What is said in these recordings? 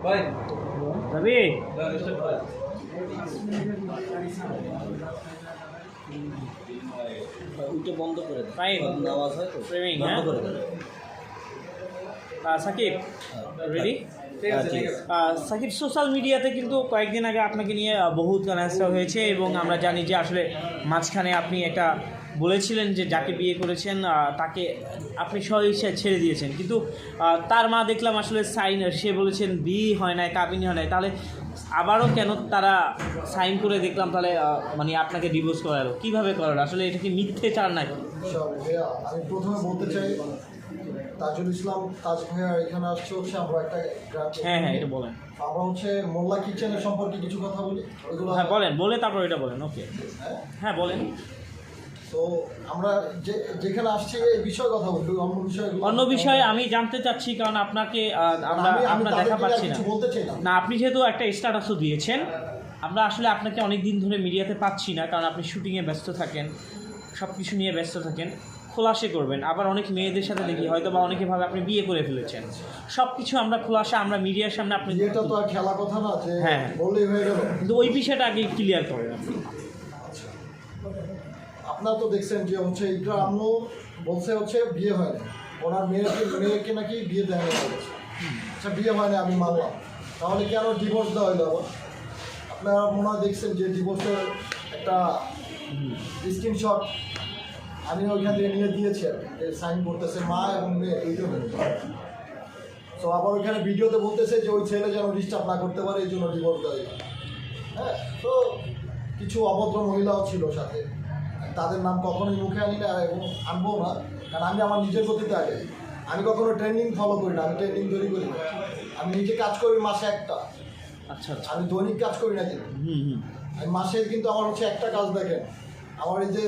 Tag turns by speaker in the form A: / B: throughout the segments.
A: রবি
B: ওইটা বন্ধ করে দেয়,
A: ফাইন
B: আওয়াজ হয় তো
A: ফ্রেমিং
B: বন্ধ
A: হ্যাঁ
B: করে দেয়।
A: সাকিব রেডি সাকিব সোশ্যাল মিডিয়াতে কিন্তু কয়েকদিন আগে আপনাকে নিয়ে বহুত কানাস্তা হয়েছে এবং আমরা জানি যে আসলে মাঝখানে আপনি একটা বলেছিলেন যে যাকে বিয়ে করেছেন তাকে আপনি স্বইচ্ছায় ছেড়ে দিয়েছেন, কিন্তু তার মা দেখলাম আসলে সাইন সে বলেছেন বিয়ে হয় নাই, কাবিনী হয় নাই, তাহলে আবারও কেন তারা সাইন করে দেখলাম তাহলে মানে আপনাকে ডিভোর্স করালো, কীভাবে করালো? আসলে এটা কি মিথ্যে চার নাকি?
C: আমি প্রথমে বলতে চাই তাজুল ইসলাম তাজ ভাইয়া এখানে আসছে হচ্ছে আমরা একটা
A: হ্যাঁ হ্যাঁ এটা বলেন,
C: আমরা হচ্ছে মোল্লা কিচেনের সম্পর্কে কিছু কথা বলি ওইগুলো।
A: হ্যাঁ বলেন, বলে তারপর এটা বলেন। ওকে হ্যাঁ বলেন।
C: তো আমরা যেখানে আসছি এই বিষয়ে কথা বলি,
A: অন্য বিষয়ে আমি জানতে চাচ্ছি, কারণ আপনাকে আমরা দেখা পাচ্ছি না।
C: বলতে চাই
A: না আপনি যেহেতু একটা স্ট্যাটাসও দিয়েছেন, আমরা আসলে আপনাকে অনেক দিন ধরে মিডিয়াতে পাচ্ছি না, কারণ আপনি শুটিংয়ে ব্যস্ত থাকেন, সব কিছু নিয়ে ব্যস্ত থাকেন। খোলাসে করবেন, আবার অনেক মেয়েদের সাথে দেখি হয়তো বা অনেকে ভাবে আপনি বিয়ে করে ফেলেছেন, সব কিছু আমরা খোলাসা আমরা মিডিয়ার সামনে আপনি
C: এটা তো আর খেলা কথা না যে
A: হ্যাঁ
C: বললেই হয়ে গেল,
A: কিন্তু ওই বিষয়টা আগে ক্লিয়ার করেন আপনি।
C: আপনারা তো দেখছেন যে হচ্ছে ইকরা আম্মু বলছে হচ্ছে বিয়ে হয়নি, ওনার মেয়েকে নাকি বিয়ে দেওয়া হয়েছে। আচ্ছা বিয়ে হয়নি আমি মানলাম, তাহলে কেন ডিভোর্স দেওয়া হইলো আবার? আপনারা মনে হয় দেখছেন যে ডিভোর্সের একটা স্ক্রিনশট আমি ওইখান থেকে নিয়ে দিয়েছি আর কি, সাইন করতেছে মা এবং মেয়ে দুইজনে। তো আবার ওইখানে ভিডিওতে বলতেছে যে ওই ছেলে যেন ডিস্টার্ব না করতে পারে এই জন্য ডিভোর্স দেওয়া হইলো। হ্যাঁ, তো কিছু অভদ্র মহিলাও ছিল সাথে, তাদের নাম কখনোই মুখে আনি না এবং আনবো না, কারণ আমি আমার নিজের গতিতে আগে, আমি কখনো ট্রেন্ডিং ফলো করি না, আমি ট্রেন্ডিং তৈরি করি না, আমি নিজে কাজ করি মাসে একটা।
A: আচ্ছা আচ্ছা,
C: আমি দৈনিক কাজ করি না কিন্তু আমি মাসে কিন্তু আমার হচ্ছে একটা কাজ দেখেন, আমার এই যে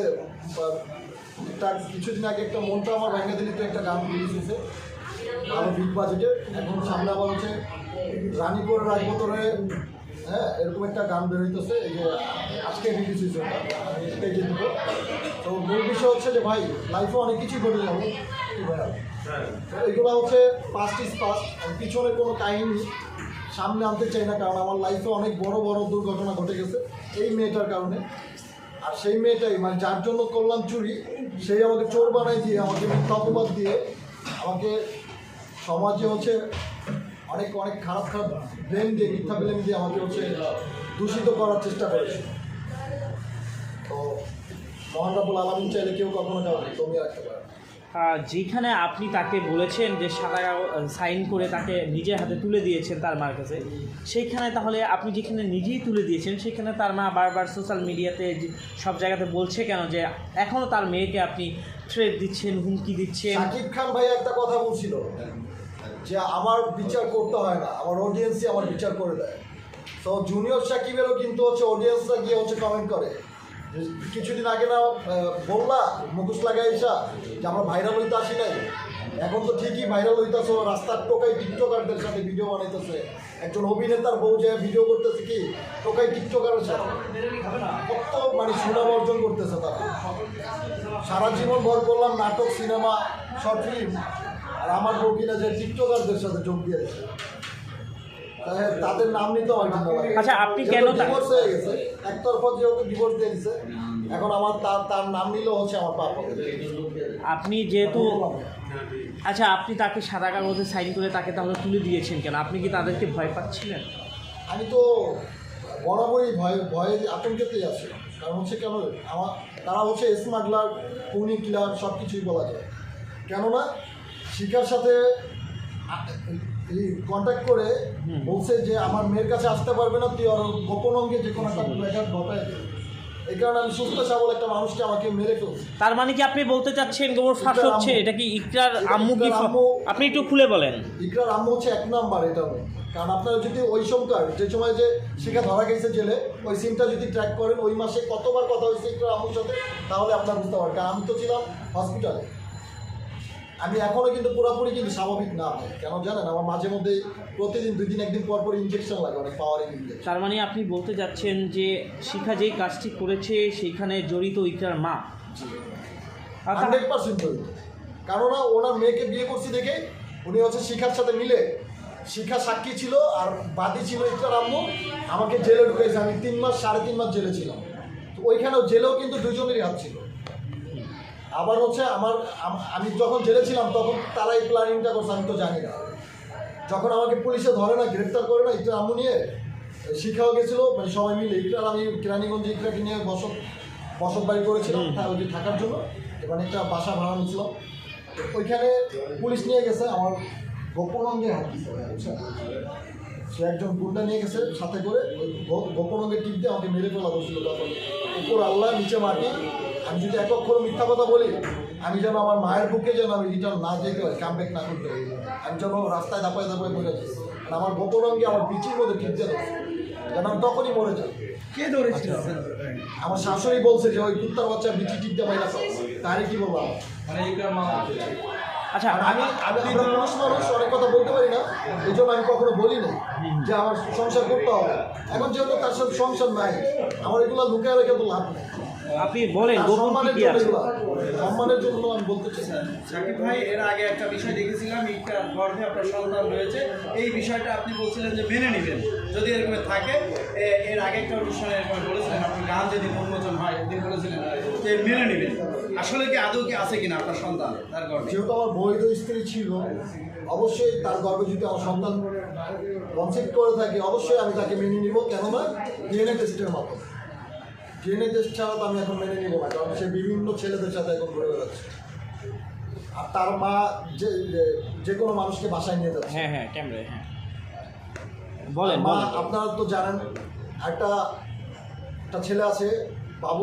C: তার কিছুদিন আগে একটা মনটা আমার ভেঙে দিলি তো একটা গান রিলিজ হয়েছে ভালো বিগ বাজেটে, এখন সামনে আবার হচ্ছে রানীপুর রাজবতরে হ্যাঁ এরকম একটা গান বের হইতেছে, এই যে আজকে রিলিজ হয়েছে ওটা, আমি স্টেজে দেবো। তো মূল বিষয় হচ্ছে যে ভাই লাইফে অনেক কিছুই ঘটে যাবে, তো এগুলো হচ্ছে পাস্ট ইজ পাস্ট, পিছনে কোনো কাহিনী সামনে আনতে চাই না, কারণ আমার লাইফে অনেক বড় বড় দুর্ঘটনা ঘটে গেছে এই মেয়েটার কারণে। আর সেই মেয়েটাই মানে যার জন্য করলাম চুরি, সেই আমাকে চোর বানাই দিয়ে, আমাকে মিথ্যা অপবাদ দিয়ে, আমাকে সমাজে হচ্ছে অনেক অনেক খারাপ খারাপ ব্লেম দিয়ে, মিথ্যা ব্লেম দিয়ে আমাকে হচ্ছে দূষিত করার চেষ্টা করেছে। তো মহান রাব্বুল আলামিন চাইলে কেউ কখনো কাউকে কমিয়ে রাখতে পারে।
A: যেখানে আপনি তাকে বলেছেন যে সাদা সাইন করে তাকে নিজের হাতে তুলে দিয়েছেন তার মার কাছে, সেইখানে তাহলে আপনি যেখানে নিজেই তুলে দিয়েছেন সেখানে তার মা বারবার সোশ্যাল মিডিয়াতে সব জায়গাতে বলছে কেন যে এখনও তার মেয়েকে আপনি থ্রেট দিচ্ছেন, হুমকি দিচ্ছেন?
C: সাকিব খান ভাই একটা কথা বলছিল যে আমার বিচার করতে হয় না, আমার অডিয়েন্সই আমার বিচার করে দেয়। তো জুনিয়র সাকিবেরও কিন্তু হচ্ছে অডিয়েন্সরা গিয়ে হচ্ছে কমেন্ট করে, কিছুদিন আগে না বললা মুখোশ লাগাইছা যে আমরা ভাইরাল হইতে আসি নাই, এখন তো ঠিকই ভাইরাল হইতেছো, রাস্তার টোকাই টিকটকারদের সাথে ভিডিও বানাইতেছে, একজন অভিনেতার বউ যে ভিডিও করতেছে কি টোকাই টিকটকারের সাথে, কত মানে সুনাম অর্জন করতেছে তারা। সারা জীবন ভর করলাম নাটক, সিনেমা, শর্ট ফিল্ম, আর আমার বউ কিনা যে টিকটকারদের সাথে যোগ দিয়েছে, তাদের নাম নিতে হয় কিন্তু।
A: আচ্ছা আপনি কেন
C: ডিভোর্স হয়ে গেছে একতরফা, যেহেতু ডিভোর্স দিয়ে দিছে, এখন আমার তার নাম নিলেও হচ্ছে আমার পাপ হবে।
A: আপনি যেহেতু আচ্ছা আপনি তাকে সাদা কাগজে সাইন করে তাকে তাহলে তুলে দিয়েছেন কেন? আপনি কি তাদেরকে ভয় পাচ্ছিলেন?
C: আমি তো বরাবরই ভয়ে আতঙ্কেতেই আছি, কারণ হচ্ছে কেন তারা হচ্ছে স্মাগলার, খুনি, কিলার সব কিছুই বলা যায়। কেননা শিখার সাথে কন্ট্যাক্ট করে বলছে যে আমার মেয়ের কাছে আসতে পারবে না, তুই আর গোপন অঙ্গে যে কোনো একটা ঘটায় দেবে। এই কারণে আমি সুস্থ সবল একটা মানুষকে আমাকে মেরে ফেলছি।
A: তার মানে কি আপনি বলতে চাচ্ছেন গোবর ফাঁস হচ্ছে? এটা কি ইকরার আম্মু কি? আপনি একটু খুলে বলেন।
C: ইকরার আম্মু হচ্ছে এক নাম্বার এটা, কারণ আপনারা যদি ওই সময়কার যে সময় যে শিখা ধরা গেছে জেলে, ওই সিনটা যদি ট্র্যাক করেন ওই মাসে কতবার কথা হয়েছে ইকরার আম্মুর সাথে, তাহলে আপনারা বুঝতে পারবেন। কারণ আমি তো ছিলাম হসপিটালে, আমি এখনও কিন্তু পুরোপুরি কিন্তু স্বাভাবিক না। কেন জানেন, আমার মাঝে মধ্যে প্রতিদিন 2 দিন 1 দিন পর পর ইঞ্জেকশন লাগে, অনেক পাওয়ার ইঞ্জেকশন।
A: তার মানে আপনি বলতে যাচ্ছেন যে শিখা যেই কাজটি করেছে সেইখানে জড়িত ইকরার মা
C: 100% জড়িত। কেননা ওনার মেয়েকে বিয়ে করছি দেখে উনি হচ্ছে শিখার সাথে মিলে শিখা সাক্ষী ছিল আর বাদী ছিল ইকরার আম্মু। আমাকে জেলে ঢুকেছে, আমি 3 মাস 3.5 মাস জেলে ছিলাম। তো ওইখানেও জেলেও কিন্তু দুজনেরই হাত ছিল। আবার হচ্ছে আমি যখন জেলে ছিলাম তখন তারা এই প্ল্যানিংটা করছে, আমি তো জানি না। যখন আমাকে পুলিশে ধরে না, গ্রেপ্তার করে না, ইকরার আম্মু নিয়ে শিখাও গেছিলো, মানে সবাই মিলে ইকরার, আমি কেরানীগঞ্জে ইকরাকে নিয়ে বসত বাড়ি করেছিলাম ওই যে থাকার জন্য, মানে একটা বাসা ভাড়া নিয়েছিলাম। ওইখানে পুলিশ নিয়ে গেছে, আমার গোপন অঙ্গে হাত দিচ্ছে, বুঝছেন? সে একজন গুন্ডা নিয়ে গেছে সাথে করে, ওই গোপন অঙ্গে টিপ দিয়ে আমাকে মেরে ফেলা হচ্ছিল। তখন উপর আল্লাহ নিচে মাটি, আমি যদি এক অক্ষর মিথ্যা কথা বলি, আমি যেন আমার মায়ের বুকে যেন আমি রিটার্ন না যেতে হয়, কাম ব্যাক না করতে হয়, আমি যেন রাস্তায় দাপায় দাপায় মরে যাই। আর আমার গোপন অঙ্গে আমার বিচির মধ্যে টিপ দিয়ে দেয়, যেন আমি তখনই মরে যাই।
B: কে ধরেছিল?
C: আমার শাশুড়ি বলছে যে ওই কুত্তার বাচ্চা বিচি টিপ দিয়ে মাইরা তারে কি বলবো আমার?
B: মানে ইকরার মা।
A: আচ্ছা,
C: আমরা পুরুষ মানুষ অনেক কথা বলতে পারি না, এই জন্য আমি কখনো বলি না যে আমার সংসার করতে হবে। এখন যেহেতু তার সাথে সংসার নাই, আমার এগুলো লুকিয়ে রেখে তো লাভ নেই।
A: আপনি বলেন
C: তার
A: গোপন
C: সম্মানের
A: কি
C: জন্য
A: আছে?
C: এগুলো, সম্মানের জন্য আমি বলতে চাই।
B: সাকিব ভাই, এর আগে একটা বিষয় দেখেছিলাম, ইকরার গর্ভে আপনার সন্তান রয়েছে, এই বিষয়টা আপনি বলছিলেন যে মেনে নেবেন যদি এরকম থাকে। এর আগে একটা অনুষ্ঠানে এরকম বলেছিলেন, আপনি গান যেদিন উন্মোচন হয় সেদিন বলেছিলেন যে মেনে নেবেন। আসলে কি আদৌ কি আছে কিনা আপনার সন্তান তার গর্ভে?
C: যেহেতু আমার বৈধ স্ত্রী ছিল, অবশ্যই তার গর্ভে যদি আমার সন্তান কনসেপ্ট করে থাকে, অবশ্যই আমি তাকে মেনে নিব। কেননা ডিএনএ টেস্টের মাধ্যমে, ডিএনএ টেস্ট ছাড়া তো আমি এখন মেনে নিব না, কারণ সে বিভিন্ন ছেলেদের সাথে এখন ঘুরে বেড়াচ্ছে। আর তার মা যে কোনো মানুষকে বাসায় নিয়ে যাচ্ছে।
A: হ্যাঁ হ্যাঁ, ক্যামেরায়, হ্যাঁ বলেন
C: মা,
A: বলেন।
C: আপনারা তো জানেন একটা ছেলে আছে বাবু।